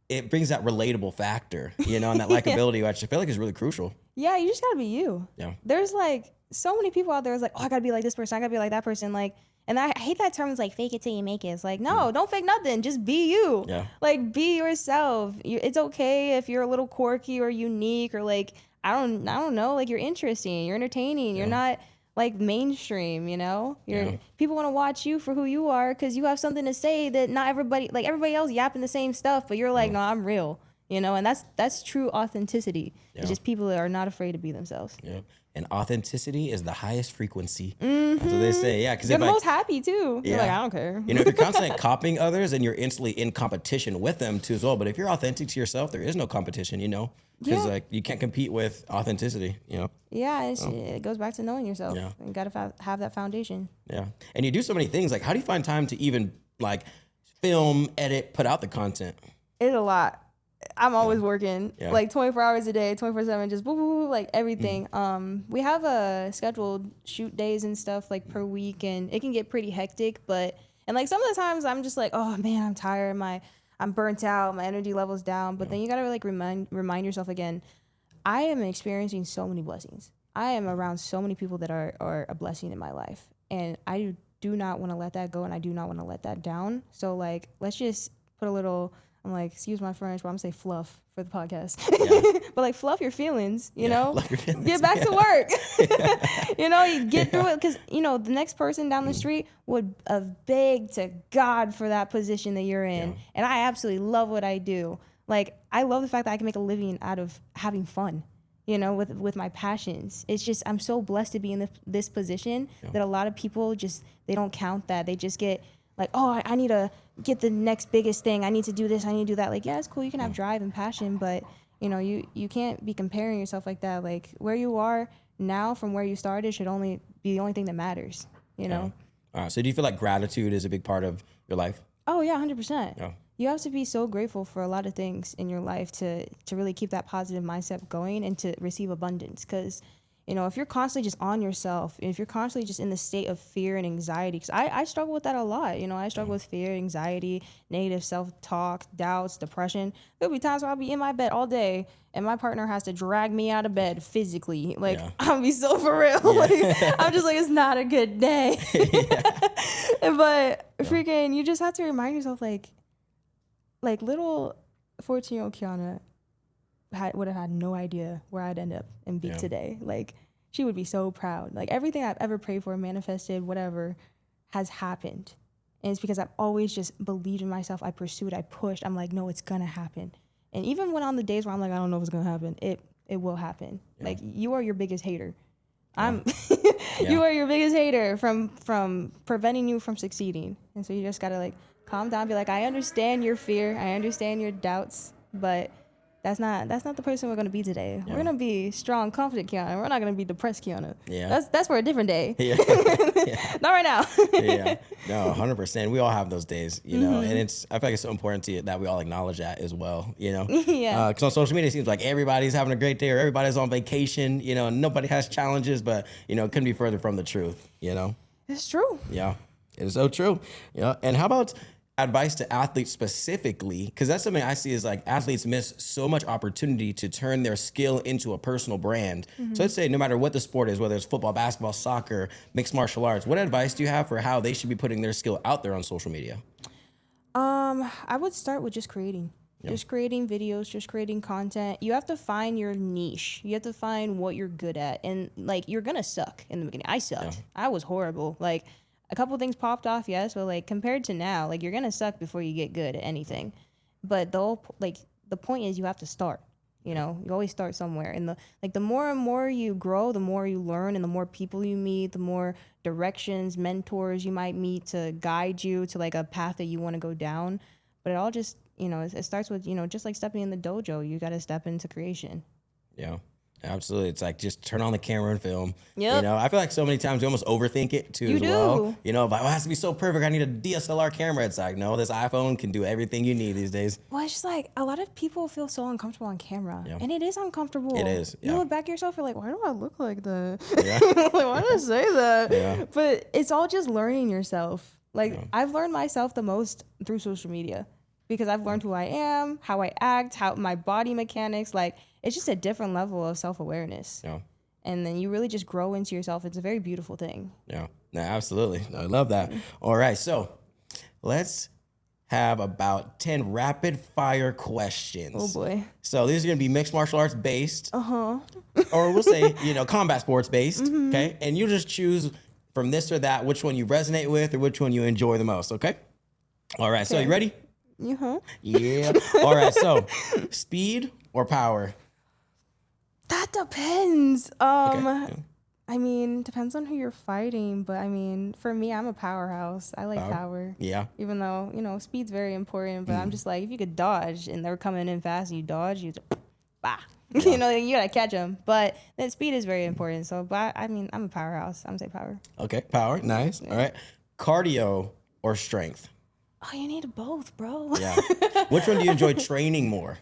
it brings that relatable factor, you know, and that likability, which I feel like is really crucial. Yeah, you just gotta be you. Yeah. There's like so many people out there is like, oh, I gotta be like this person, I gotta be like that person. Like, and I hate that term. It's like fake it till you make it. It's like, no, don't fake nothing. Just be you. Yeah. Like be yourself. It's okay if you're a little quirky or unique or like, I don't know, like you're interesting, you're entertaining, you're not like mainstream, you know? People want to watch you for who you are because you have something to say that not everybody, like everybody else yapping the same stuff, but you're like, no, I'm real, you know? And that's true authenticity. It's just people that are not afraid to be themselves. Yeah. And authenticity is the highest frequency. That's what they say. Yeah, because you're the most happy too. Yeah. You're like, I don't care. You know, if you're constantly copying others, then you're instantly in competition with them too as well. But if you're authentic to yourself, there is no competition. You know, because like you can't compete with authenticity. You know. Yeah, it goes back to knowing yourself. Yeah, you gotta have that foundation. Yeah, and you do so many things. Like, how do you find time to even like film, edit, put out the content? It's a lot. I'm always working like 24 hours a day, 24/7, just boo, boo, boo, like everything. We have a scheduled shoot days and stuff like per week, and it can get pretty hectic. And like some of the times I'm just like, oh man, I'm tired. I'm burnt out. My energy level's down. But then you gotta like remind yourself again. I am experiencing so many blessings. I am around so many people that are a blessing in my life, and I do not want to let that go, and I do not want to let that down. So like, let's just put a little. I'm like, excuse my French, but I'm gonna say fluff for the podcast. Yeah. But like, fluff your feelings, you know? Your feelings. Get back to work. You know, you get through it because, you know, the next person down the street would have begged to God for that position that you're in. Yeah. And I absolutely love what I do. Like, I love the fact that I can make a living out of having fun, you know, with my passions. It's just, I'm so blessed to be in this position that a lot of people just, they don't count that. They just get like, oh, I need to get the next biggest thing. I need to do this. I need to do that. Like, yeah, it's cool. You can have drive and passion, but you know, you can't be comparing yourself like that. Like where you are now from where you started should only be the only thing that matters, you know? So do you feel like gratitude is a big part of your life? Oh yeah, 100%. Yeah. You have to be so grateful for a lot of things in your life to really keep that positive mindset going and to receive abundance. Because you know, if you're constantly just on yourself, if you're constantly just in the state of fear and anxiety, because I struggle with that a lot. You know, I struggle with fear, anxiety, negative self-talk, doubts, depression. There'll be times where I'll be in my bed all day and my partner has to drag me out of bed physically. Like, I'll be so for real. Like, I'm just like, it's not a good day. But freaking, you just have to remind yourself, like little 14-year-old Kiana would have had no idea where I'd end up and be today. Like, she would be so proud. Like, everything I've ever prayed for, manifested, whatever, has happened. And it's because I've always just believed in myself. I pursued, I pushed. I'm like, no, it's gonna happen. And even when on the days where I'm like, I don't know if it's gonna happen, it will happen. Like, you are your biggest hater. You are your biggest hater from preventing you from succeeding. And so you just gotta like calm down, be like, I understand your fear, I understand your doubts, but that's not the person we're gonna be today. We're gonna be strong, confident Kiana. We're not gonna be depressed Kiana. Yeah. That's for a different day. Yeah. Not right now. No, 100%. We all have those days, you know, and I feel like it's so important that we all acknowledge that as well, you know. Because on social media it seems like everybody's having a great day or everybody's on vacation, you know, and nobody has challenges, but you know, it couldn't be further from the truth, you know. It's true. Yeah. It is so true. Yeah. And how about advice to athletes specifically, because that's something I see is like athletes miss so much opportunity to turn their skill into a personal brand. So let's say no matter what the sport is, whether it's football, basketball, soccer, mixed martial arts, what advice do you have for how they should be putting their skill out there on social media? I would start with just creating. Just creating videos, just creating content. You have to find your niche. You have to find what you're good at. And like, you're going to suck in the beginning. I sucked. Yeah. I was horrible. Like, a couple things popped off, yes, but like compared to now, like you're going to suck before you get good at anything. But the point is you have to start. You know, you always start somewhere. And the more and more you grow, the more you learn, and the more people you meet, the more directions, mentors you might meet to guide you to like a path that you want to go down. But it all just, you know, it starts with, you know, just like stepping in the dojo, you got to step into creation. Yeah, absolutely. It's like just turn on the camera and film. Yep. You know, I feel like so many times we almost overthink it too as well. You know, like, oh, it has to be so perfect. I need a DSLR camera. It's like, no, this iPhone can do everything you need these days. Well, it's just like a lot of people feel so uncomfortable on camera. Yeah. And it is uncomfortable. It is. Yeah. You look back at yourself, you're like, why do I look like that? Yeah. Like, why did I say that? Yeah. But it's all just learning yourself. Like, I've learned myself the most through social media. Because I've learned who I am, how I act, how my body mechanics, like it's just a different level of self-awareness. Yeah. And then you really just grow into yourself. It's a very beautiful thing. Yeah, no, absolutely. I love that. All right, so let's have about 10 rapid fire questions. Oh boy. So these are gonna be mixed martial arts based. Or we'll say, you know, combat sports based, okay? And you just choose from this or that, which one you resonate with or which one you enjoy the most, okay? All right, so you ready? Yeah. All right. So, speed or power? That depends. I mean, depends on who you're fighting, but I mean, for me, I'm a powerhouse. I like power. Yeah. Even though, you know, speed's very important, but I'm just like, if you could dodge and they're coming in fast and you dodge, you just, bah. Yeah. You know, you gotta catch them. But then speed is very important. So, but I mean, I'm a powerhouse. I'm gonna say power. Okay, power. Nice. All right. Cardio or strength? Oh, you need both, bro. Yeah. Which one do you enjoy training more?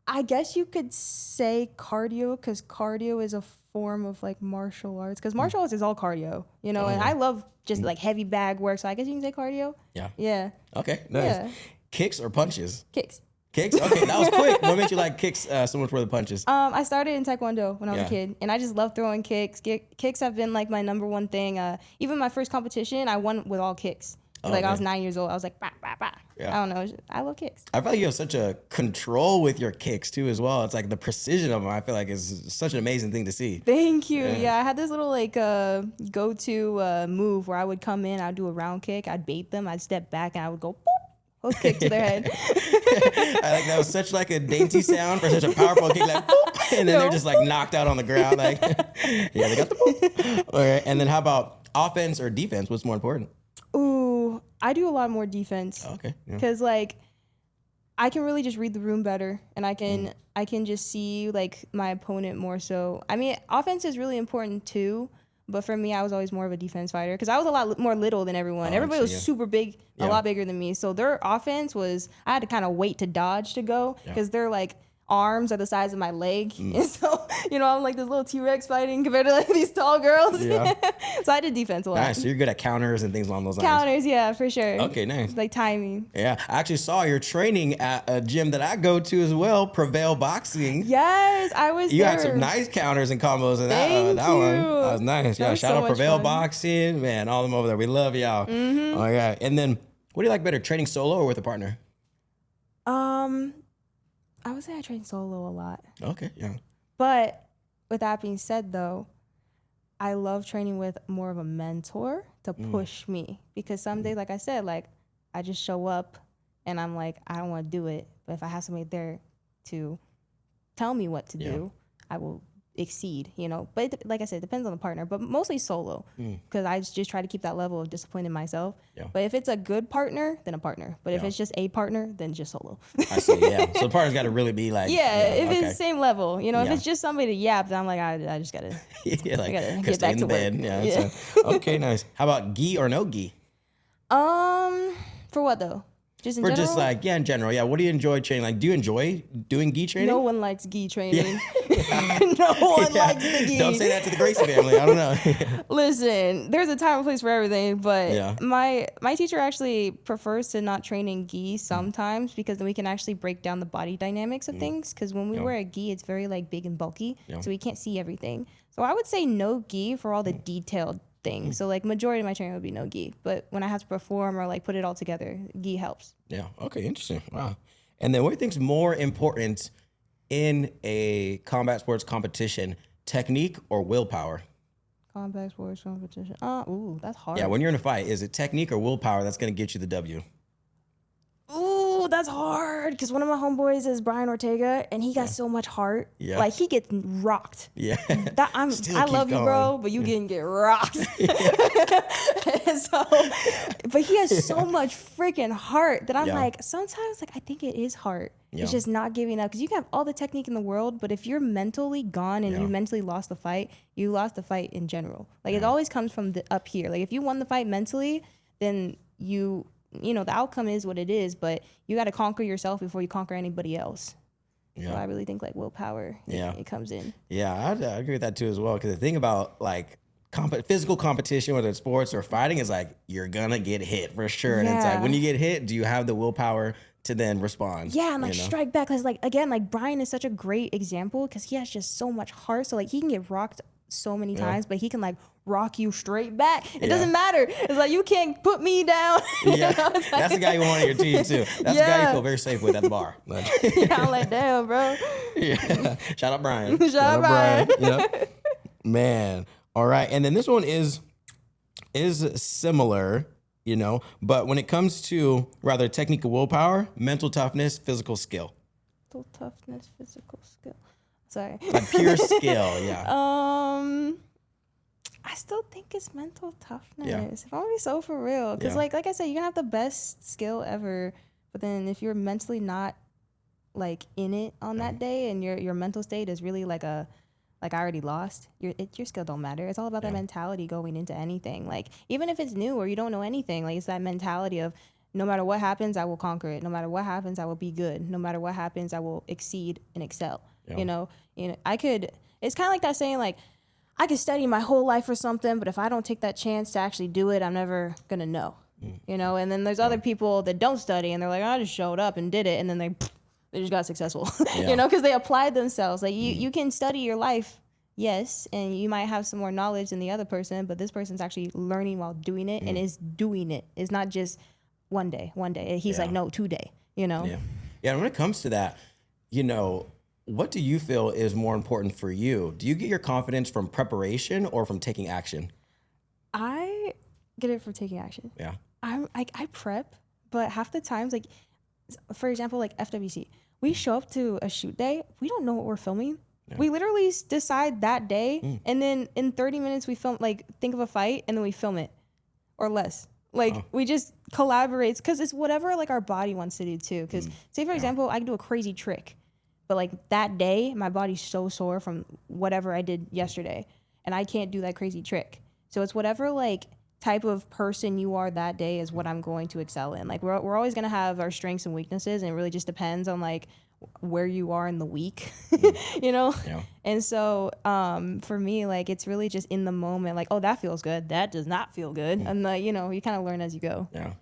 I guess you could say cardio, because cardio is a form of like martial arts. Because martial arts is all cardio, you know, and I love just like heavy bag work. So I guess you can say cardio. Yeah. Yeah. Okay. Nice. Yeah. Kicks or punches? Kicks. Kicks? Okay, that was quick. What made you like kicks so much more than punches? I started in Taekwondo when I was a kid, and I just love throwing kicks. Kicks have been like my number one thing. Even my first competition, I won with all kicks. I was 9 years old. I was like, bah, bah, bah. Yeah. I don't know. I love kicks. I feel like you have such a control with your kicks too as well. It's like the precision of them, I feel like is such an amazing thing to see. Thank you. Yeah, I had this little like go-to move where I would come in, I'd do a round kick, I'd bait them, I'd step back, and I would go, boop, hook kick to their head. I like that was such like a dainty sound for such a powerful kick, like boop, and then they're just like knocked out on the ground. Like, yeah, they got the boop. All right, and then how about offense or defense? What's more important? Ooh, I do a lot more defense. Okay. Because like I can really just read the room better, and I can just see like my opponent more so. I mean, offense is really important too, but for me, I was always more of a defense fighter because I was a lot more little than everyone. Everybody was super big, a lot bigger than me. So their offense was, I had to kind of wait to dodge to go because they're like arms are the size of my leg. And so, you know, I'm like this little T-Rex fighting compared to like these tall girls. Yeah. So I did defense a lot. Nice. So you're good at counters and things along those lines. Counters, yeah, for sure. Okay, nice. Like timing. Yeah. I actually saw your training at a gym that I go to as well, Prevail Boxing. Yes, I was You there. had some nice counters and combos in that one. That was nice. Yeah, shout out Prevail Boxing. Man, all of them over there. We love y'all. Mm-hmm. All right. And then what do you like better, training solo or with a partner? I would say I train solo a lot. Okay, yeah. But with that being said, though, I love training with more of a mentor to push me. Because some days, like I said, like I just show up and I'm like, I don't want to do it. But if I have somebody there to tell me what to do, I will exceed, you know. But like I said, it depends on the partner, but mostly solo because I just try to keep that level of discipline in myself. Yeah. But if it's a good partner, then a partner. But if it's just a partner, then just solo. I see, yeah. So the partner's got to really be like... if it's the same level, you know, if it's just somebody to yap, then I'm like, I just got to like, get back to work. Yeah. So, okay, nice. How about gi or no gi? For what though? Just in For general? just like, yeah, in general. Yeah. What do you enjoy training? Like, do you enjoy doing gi training? No one likes gi training. No one likes the gi. Don't say that to the Gracie family. I don't know. Listen, there's a time and place for everything, but Yeah. my teacher actually prefers to not train in gi sometimes because then we can actually break down the body dynamics of things. Because when we wear a gi, it's very like big and bulky, so we can't see everything. So I would say no gi for all the detailed things. So like majority of my training would be no gi, but when I have to perform or like put it all together, gi helps. Yeah. Okay. Interesting. Wow. And then what do you think's more important in a combat sports competition, technique or willpower? Combat sports competition. That's hard. Yeah. When you're in a fight, is it technique or willpower that's going to get you the W? Ooh, that's hard. Because one of my homeboys is Brian Ortega, and he got so much heart. Yeah. Like he gets rocked. Yeah. I love you, bro, but you getting get rocked. And so, but he has so much freaking heart that I'm like, sometimes like I think it is heart. Yeah. It's just not giving up because you can have all the technique in the world, but if you're mentally gone and you mentally lost the fight, you lost the fight in general. Like it always comes from up here. Like if you won the fight mentally, then you know, the outcome is what it is, but you got to conquer yourself before you conquer anybody else. Yeah. So I really think like willpower, it comes in. Yeah, I agree with that too as well. Because the thing about like physical competition, whether it's sports or fighting, is like you're gonna get hit for sure. And it's like when you get hit, do you have the willpower to then respond? Yeah, and like strike back. Because like again, like Brian is such a great example because he has just so much heart. So like he can get rocked so many times, but he can like rock you straight back. It doesn't matter. It's like you can't put me down. Yeah, that's the guy you want on your team too. That's the guy you feel very safe with at the bar. I'm like, damn, bro. Yeah. Shout out Brian. Shout out Brian. Yep. Man. All right. And then this one is similar, you know, but when it comes to rather technical willpower, mental toughness, physical skill. Mental toughness, physical skill. Sorry. Like pure skill, yeah. I still think it's mental toughness. Yeah. If I'm gonna be so for real, because like I said, you can have the best skill ever, but then if you're mentally not like in it on that day, and your mental state is really like I already lost, your skill don't matter. It's all about that mentality going into anything. Like even if it's new or you don't know anything, like it's that mentality of no matter what happens, I will conquer it. No matter what happens, I will be good. No matter what happens, I will exceed and excel. Yeah. You know, it's kind of like that saying like, I could study my whole life for something, but if I don't take that chance to actually do it, I'm never going to know, you know? And then there's other people that don't study and they're like, I just showed up and did it. And then they just got successful, you know, because they applied themselves. Like you can study your life, yes, and you might have some more knowledge than the other person, but this person's actually learning while doing it and is doing it. It's not just one day. He's like, no, 2 day, you know? Yeah. Yeah. And when it comes to that, you know, what do you feel is more important for you? Do you get your confidence from preparation or from taking action? I get it from taking action. Yeah. I prep, but half the times, like, for example, like FWC, we show up to a shoot day. We don't know what we're filming. Yeah. We literally decide that day, and then in 30 minutes we film, like, think of a fight, and then we film it, or less. Like, we just collaborate, because it's whatever, like, our body wants to do, too. Because, say, for example, I can do a crazy trick. But like that day, my body's so sore from whatever I did yesterday, and I can't do that crazy trick. So it's whatever like type of person you are that day is what I'm going to excel in. Like we're always gonna have our strengths and weaknesses, and it really just depends on like where you are in the week, you know. Yeah. And so for me, like it's really just in the moment. Like, oh, that feels good. That does not feel good, and you know, you kind of learn as you go. Yeah.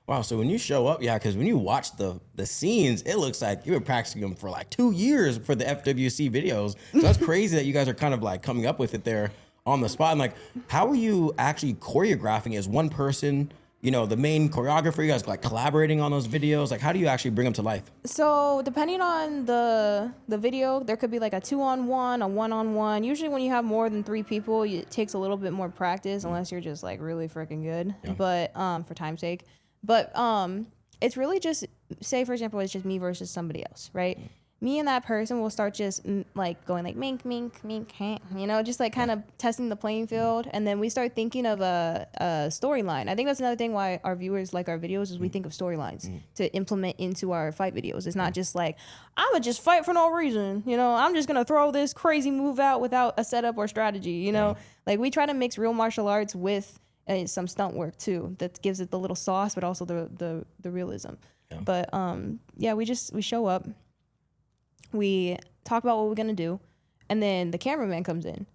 Wow, so when you show up, because when you watch the scenes, it looks like you've been practicing them for like 2 years for the FWC videos. So that's crazy that you guys are kind of like coming up with it there on the spot. And like, how are you actually choreographing? Is one person, you know, the main choreographer? You guys like collaborating on those videos? Like, how do you actually bring them to life? So depending on the video, there could be like a 2-on-1, a 1-on-1. Usually when you have more than 3 people, it takes a little bit more practice, unless you're just like really freaking good. Yeah. But for time's sake. But it's really just, say, for example, it's just me versus somebody else, right? Me and that person will start just like going like mink, mink, mink, you know, just like kind of testing the playing field. And then we start thinking of a storyline. I think that's another thing why our viewers like our videos is we think of storylines to implement into our fight videos. It's not just like, I'm going to just fight for no reason. You know, I'm just going to throw this crazy move out without a setup or strategy, you know? Like we try to mix real martial arts with some stunt work too that gives it the little sauce, but also the realism. But yeah, we show up, we talk about what we're gonna do, and then the cameraman comes in,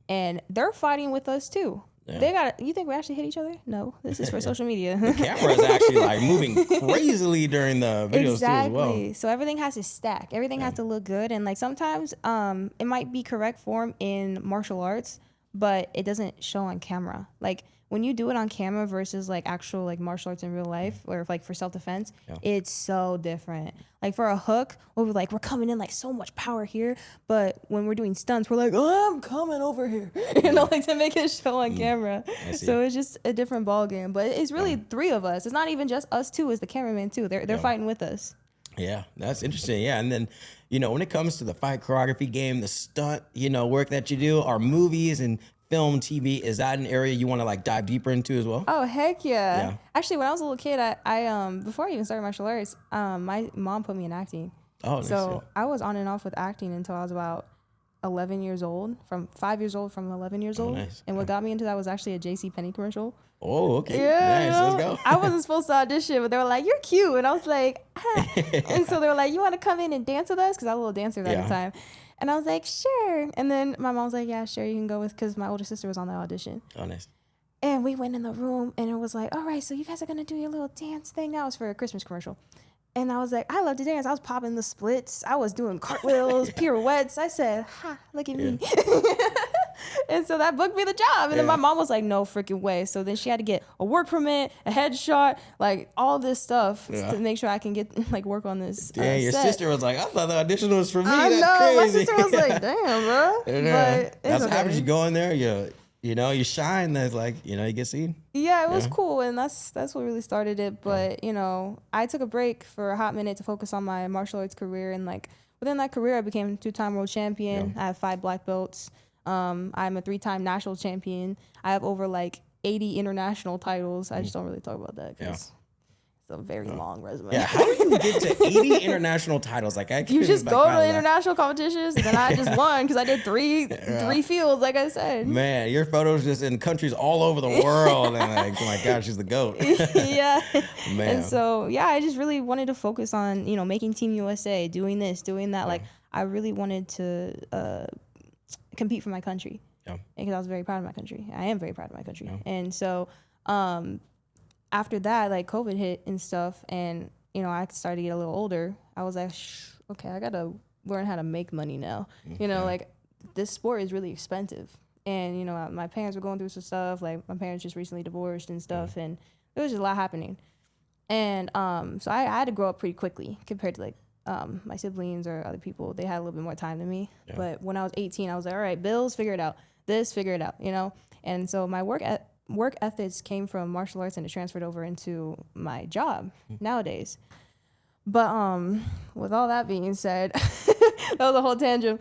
and they're fighting with us too. Yeah. You think we actually hit each other? No, this is for social media. The camera is actually like moving crazily during the videos too as well. So everything has to stack. Everything has to look good. And like sometimes it might be correct form in martial arts, but it doesn't show on camera. Like when you do it on camera versus like actual like martial arts in real life, or like for self-defense, it's so different. Like for a hook, we're coming in like so much power here, but when we're doing stunts, we're like, oh, I'm coming over here, like to make it show on camera. So it's just a different ball game. But it's really three of us. It's not even just us two. It's the cameraman too. They're fighting with us. Yeah, that's interesting. Yeah, and then when it comes to the fight choreography game, the stunt work that you do, are movies and film, TV, is that an area you want to like dive deeper into as well? Oh, heck yeah. Actually, when I was a little kid, I before I even started martial arts, my mom put me in acting. Oh, nice. So I was on and off with acting until I was about 11 years old, from 5 years old, from 11 years old. Nice. And what got me into that was actually a JCPenney commercial. Oh, okay. Yeah, nice. Let's go. I wasn't supposed to audition, but they were like, you're cute. And I was like, and so they were like, you want to come in and dance with us? Because I was a little dancer at the time. And I was like, sure. And then my mom was like, yeah, sure, you can go with, because my older sister was on the audition. Oh, nice. And we went in the room, and it was like, all right, so you guys are going to do your little dance thing now. It was for a Christmas commercial. And I was like, I love to dance. I was popping the splits. I was doing cartwheels, pirouettes. I said, ha, look at me. And so that booked me the job. And then my mom was like, no freaking way. So then she had to get a work permit, a headshot, like all this stuff to make sure I can get like work on this. Yeah, your sister was like, I thought the audition was for me. I That's know. crazy. My sister was like, damn, bro. But that's what happens. You go in there, you shine. That's like, you get seen. Yeah, it was cool. And that's what really started it. But, I took a break for a hot minute to focus on my martial arts career. And like within that career, I became a 2-time world champion. I have 5 black belts. I'm a 3-time national champion. I have over like 80 international titles. I just don't really talk about that because it's a very long resume. Yeah, how do you get to 80 international titles? Like you just go to international competitions, and then I just won because I did three fields, like I said. Man, your photos just in countries all over the world, and like, oh my gosh, she's the GOAT. Yeah, man. And so I just really wanted to focus on making Team USA, doing this, doing that. Like I really wanted to compete for my country. Yeah. Because I was very proud of my country. I am very proud of my country. Yeah. And so after that, like COVID hit and stuff, and I started to get a little older. I was like, okay, I gotta learn how to make money now. Like this sport is really expensive, and my parents were going through some stuff. Like my parents just recently divorced and stuff, and there was just a lot happening. And so I had to grow up pretty quickly compared to like my siblings or other people. They had a little bit more time than me. Yeah. But when I was 18, I was like, all right, bills, figure it out. This, figure it out, And so my work ethics came from martial arts, and it transferred over into my job nowadays. But with all that being said, that was a whole tangent.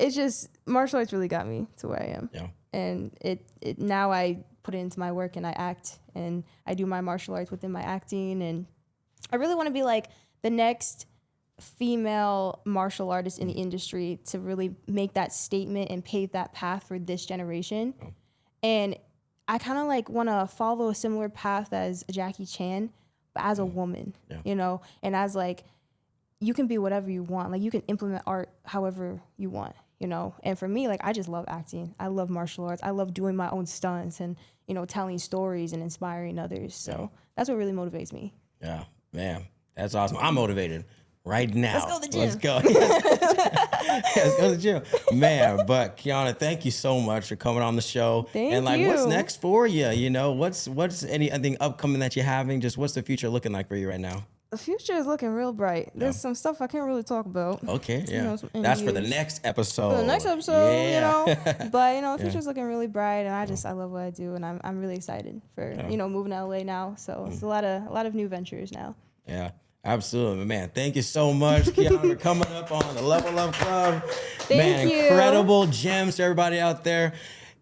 It's just martial arts really got me to where I am. Yeah. And it now I put it into my work, and I act, and I do my martial arts within my acting, and I really want to be like the next female martial artist in the industry to really make that statement and pave that path for this generation. Oh. And I kind of like want to follow a similar path as Jackie Chan, but as a woman, and as like, you can be whatever you want. Like you can implement art however you want, And for me, like, I just love acting. I love martial arts. I love doing my own stunts and, telling stories and inspiring others. So that's what really motivates me. Yeah, man, that's awesome. I'm motivated right now. Let's go to the gym. Let's go. Let's go to the gym. Man, but Kiana, thank you so much for coming on the show. Thank and like, you. what's next for you? What's anything upcoming that you're having? Just what's the future looking like for you right now? The future is looking real bright. There's some stuff I can't really talk about. Okay, yeah. That's for the next episode. For the next episode, But, the future's looking really bright, and I love what I do, and I'm really excited for, moving to LA now. So it's a lot of new ventures now. Yeah. Absolutely, man. Thank you so much, Kiana, for coming up on the Level Up Club. Thank you. Incredible gems to everybody out there.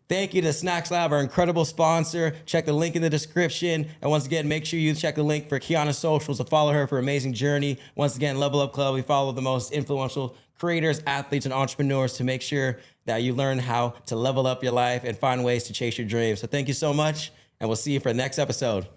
Thank you to Snacks Lab, our incredible sponsor. Check the link in the description. And once again, make sure you check the link for Kiana's socials to follow her for amazing journey. Once again, Level Up Club, we follow the most influential creators, athletes, and entrepreneurs to make sure that you learn how to level up your life and find ways to chase your dreams. So thank you so much, and we'll see you for the next episode.